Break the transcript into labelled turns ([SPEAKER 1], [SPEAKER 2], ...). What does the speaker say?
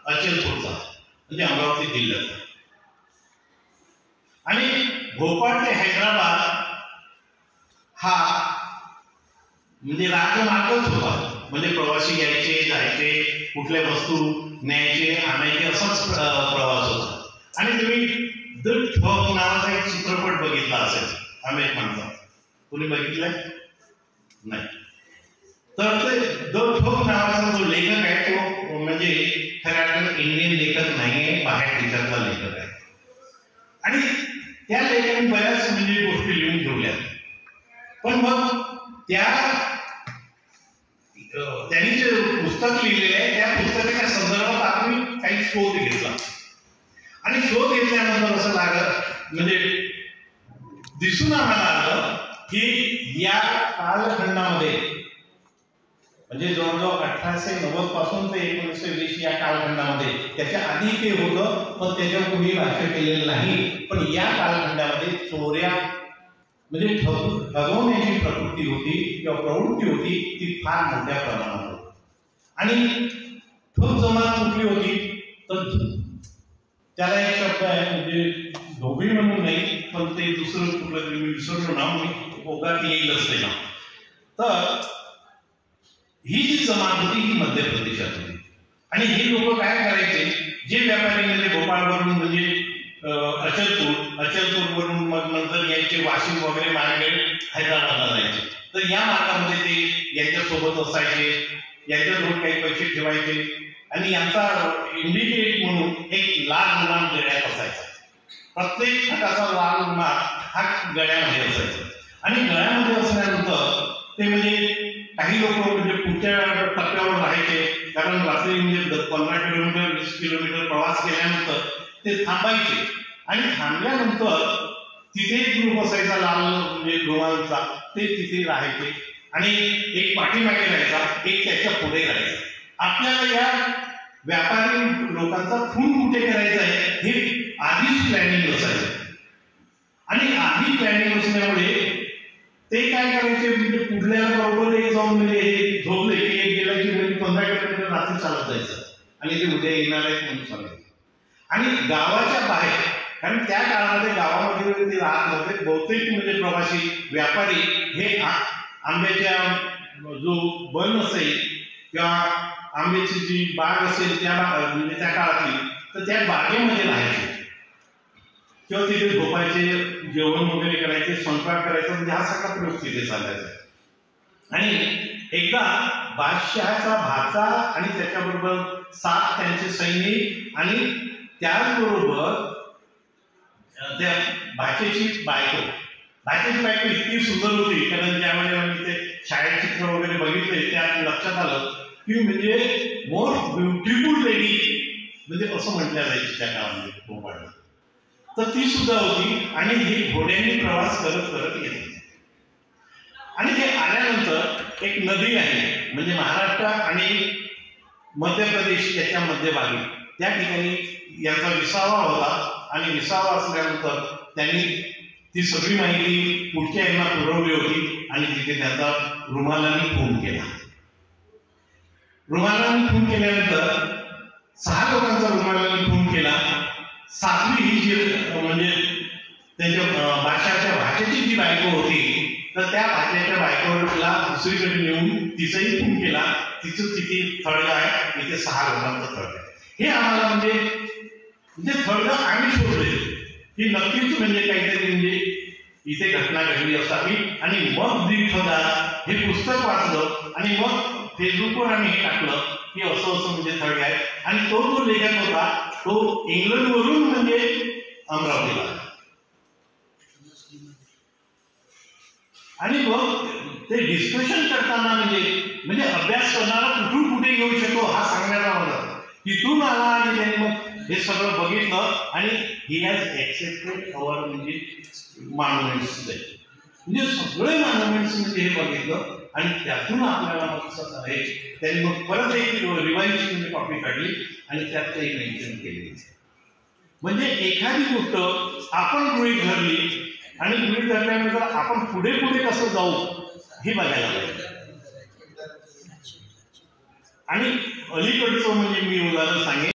[SPEAKER 1] अचलपूरचा म्हणजे अमरावती जिल्ह्याचा, आणि भोपाळ ते हैदराबाद हा म्हणजे राजमार्गच होता. म्हणजे प्रवासी यायचे जायचे, कुठल्या वस्तू न्यायचे आणायचे असाच प्रवास होता. आणि तुम्ही द ठग नावाचा एक चित्रपट बघितला असेल आमिर खानचा, कोणी बघितलाय? नाही. तर ते द ठग नावाचा जो लेखक आहे तो म्हणजे खऱ्या अर्थानं इंडियन लेखक नाहीये, बाहेर देशातला लेखक आहे. आणि त्या लेखकाने बऱ्याच म्हणजे गोष्टी लिहून ठेवल्या. पण मग त्यांनी जे पुस्तक लिहिलेले आहे त्या पुस्तकाच्या संदर्भात आम्ही काही शोध घेतला. आणि शोध घेतल्यानंतर असं लागलं म्हणजे दिसून आम्हाला आलं की या कालखंडामध्ये म्हणजे जवळजवळ 1890 पासून ते 1920 या कालखंडामध्ये, त्याच्या आधी ते होतं पण त्याच्यावर कुणी भाष्य केलेलं नाही, पण या कालखंडामध्ये चोऱ्या म्हणजे ठगवण्याची प्रवृत्ती होती किंवा प्रवृत्ती होती ती फार मोठ्या प्रमाणात होती. आणि ठग जमात कुठली होती तर त्याला एक शब्द आहे म्हणजे धोबी म्हणून नाही, पण ते दुसरं कुठलं तरी मी विसरलो ना, मी ओघात येईलच ते नाव. तर ही जी जमात होती ही मध्य प्रदेशात होती. आणि हे लोक काय करायचे, जे व्यापारी म्हणजे भोपाळवरून म्हणजे अचलपूरवरून मग नंतर यायचे वाशिम वगैरे मार्गे हैदराबादला जायचे, तर या मार्गामध्ये ते यांच्यासोबत असायचे, यांच्याजवळ काही पैसे ठेवायचे. आणि यांचा इंडिकेट म्हणून एक लाल रुमाल गळ्यात असायचा. प्रत्येक हाताचा लाल रुमाल हा गळ्यामध्ये असायचा. आणि गळ्यामध्ये असल्यानंतर ते म्हणजे काही लोक म्हणजे पुढच्या टप्प्यावर राहायचे, कारण रात्री म्हणजे 15 किलोमीटर 20 किलोमीटर प्रवास केल्यानंतर ते थांबायचे. आणि थांबल्यानंतर तिथे एक ग्रुप असायचा लाल म्हणजे रुमालचा, ते तिथे राहायचे. आणि एक पाठीमागे राहायचा, एक त्याच्या पुढे राहायचा. आपल्याला या व्यापारी लोकांचा खून कुठे करायचा आहे हे आधीच प्लॅनिंग असायचं. आणि आधी प्लॅनिंग असल्यामुळे ते काय करायचे म्हणजे पुढल्या बरोबर एक जाऊन म्हणजे हे झोपले की एक गेला की म्हणजे 15 किलोमीटर रात्री चालत जायचं आणि ते उद्या येणार आहेत म्हणून सांगायचं. आणि गावाच्या बाहेर, कारण त्या काळामध्ये गावामध्ये ते राहत नव्हते, बहुतेक म्हणजे प्रवासी व्यापारी हे आंब्याच्या जो बन असेल किंवा आंब्याची जी बाग असेल त्या म्हणजे त्या काळातली, तर त्या बागेमध्ये राहायचे किंवा तिथे झोपायचे, जेवण वगैरे करायचे, स्वयंपाक करायचा, म्हणजे हा सगळा प्रयोग तिथे चालायचा. आणि एकदा बादशहाचा भाचा आणि त्याच्याबरोबर 7 त्यांचे सैनिक आणि त्याचबरोबर त्या भाचेची बायको इतकी सुंदर होती, कारण ज्यावेळेला मी ते शाळेत चित्र वगैरे बघितले त्यात लक्षात आलं की म्हणजे मोस्ट ब्युटिफुल लेडी म्हणजे असं म्हटलं जायचं त्या काळामध्ये भोपाळला. तर ती सुद्धा होती. आणि हे घोड्यांनी प्रवास करत करत येत होते. आणि हे आल्यानंतर एक नदी आहे म्हणजे महाराष्ट्र आणि मध्य प्रदेश याच्या मध्यभागी, त्या ठिकाणी यांचा विसावा होता. आणि विसावा असल्यानंतर त्यांनी ती सगळी माहिती पुढच्या यांना पुरवली होती. आणि तिथे त्यांचा रुमालांनी खून केला. रुमालांनी खून केल्यानंतर 6 लोकांचा रुमालांनी खून केला. 7वी ही जी म्हणजे त्यांच्या बादशाच्या भाषेची जी बायको होती, तर त्या भाषेच्या बायकोला दुसरीकडे नेऊन तिचाही खून केला. तिचं किती थळग आहे, इथे 6 लोकांचं थळग आहे. हे आम्हाला म्हणजे थळग आम्ही शोधले की नक्कीच म्हणजे काहीतरी म्हणजे इथे घटना घडली असावी. आणि मग दीपदार हे पुस्तक वाचलं आणि मग फेसबुकवर आम्ही हे टाकलं की असं म्हणजे थळग आहे. आणि तो जो लेखक होता तो इंग्लंडवरून म्हणजे अमरावतीला. आणि मग ते डिस्कशन करताना म्हणजे अभ्यास करणारा कुठून कुठे येऊ शकतो हा सांगण्याचा मला तिथून आला. आणि त्यांनी मग हे सगळं बघितलं आणि ही हॅज एक्सेप्टेड अवर म्हणजे मॉन्युमेंट्स, म्हणजे सगळे मॉन्युमेंट्स म्हणजे हे बघितलं. आणि त्यातून आपल्याला मग आहे त्यांनी मग परत एक रिवाइज म्हणजे कॉपी काढली आणि त्यात काही मेन्शन केले. म्हणजे एखादी गोष्ट आपण गृहीत धरली आणि गृहीत धरल्यानंतर आपण पुढे पुढे कसं जाऊ हे बघायला पाहिजे. आणि अलीकडचं म्हणजे मी उदाहरण सांगेन